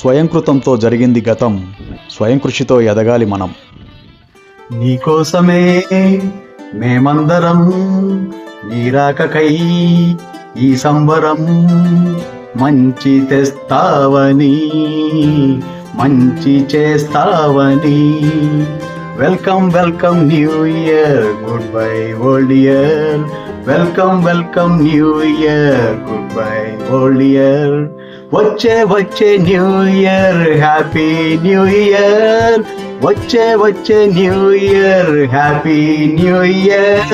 స్వయంకృతంతో జరిగింది గతం, స్వయం కృషితో ఎదగాలి మనం. నీకోసమే మేమందరం నీరాకకై ఈ సంబరం, మంచి తెస్తావని మంచి చేస్తావని. Welcome welcome new year, goodbye old year. Welcome welcome new year, goodbye old year. వచ్చే new year, happy new year. వచ్చే new year, happy new year.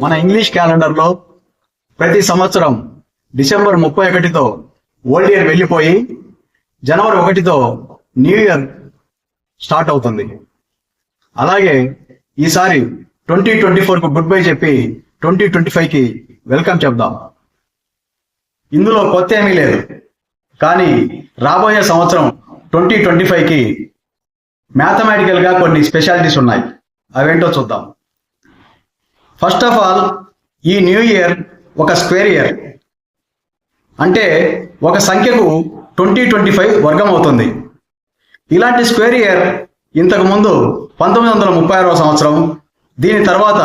మన ఇంగ్లీష్ క్యాలెండర్లో ప్రతి సంవత్సరం డిసెంబర్ 31తో ఓల్డ్ ఇయర్ వెళ్ళిపోయి జనవరి 1తో న్యూ ఇయర్ స్టార్ట్ అవుతుంది. అలాగే ఈసారి 2024కు గుడ్ బై చెప్పి 2025కి వెల్కమ్ చెప్దాం. ఇందులో కొత్త ఏమీ లేదు, కానీ రాబోయే సంవత్సరం 2025కి మ్యాథమెటికల్గా కొన్ని స్పెషాలిటీస్ ఉన్నాయి. అవేంటో చూద్దాం. ఫస్ట్ ఆఫ్ ఆల్, ఈ న్యూ ఇయర్ ఒక స్క్వేర్ ఇయర్, అంటే ఒక సంఖ్యకు 2025 వర్గం అవుతుంది. ఇలాంటి స్క్వేర్ ఇయర్ ఇంతకుముందు 1936వ సంవత్సరం, దీని తర్వాత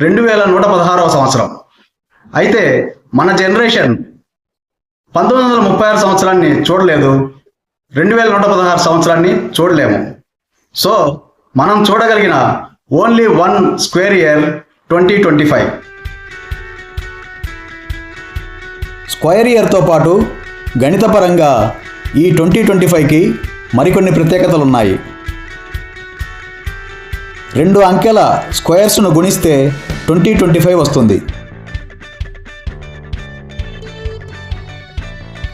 2116వ సంవత్సరం. అయితే మన జనరేషన్ 1936 సంవత్సరాన్ని చూడలేదు, 2116 సంవత్సరాన్ని చూడలేము. సో మనం చూడగలిగిన only one square year 2025. Square ఇయర్తో పాటు గణితపరంగా ఈ 2025కి మరికొన్ని ప్రత్యేకతలు ఉన్నాయి. 2 అంకెల స్క్వేర్స్ను గుణిస్తే 2025 వస్తుంది.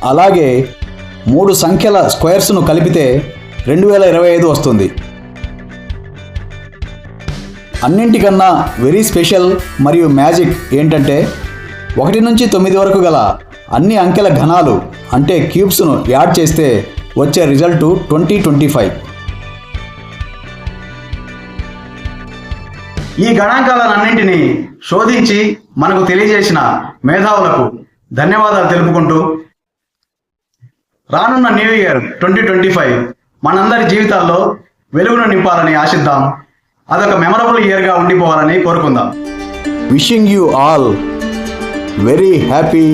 అలాగే 3 సంఖ్యల స్క్వేర్స్ను కలిపితే 2025 వస్తుంది. అన్నింటికన్నా వెరీ స్పెషల్ మరియు మ్యాజిక్ ఏంటంటే 1 నుంచి 9 వరకు గల అన్ని అంకెల ఘనాలు అంటే క్యూబ్స్ను యాడ్ చేస్తే వచ్చే రిజల్ట్ 2025. ఈ గణాంకాలన్నింటినీ శోధించి మనకు తెలియజేసిన మేధావులకు ధన్యవాదాలు తెలుపుకుంటూ, రానున్న న్యూ ఇయర్ 2025 మనందరి జీవితాల్లో వెలుగును నింపాలని ఆశిద్దాం. అదొక మెమరబుల్ ఇయర్గా ఉండిపోవాలని కోరుకుందాం. Wishing you all very happy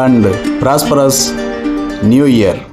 and prosperous new year.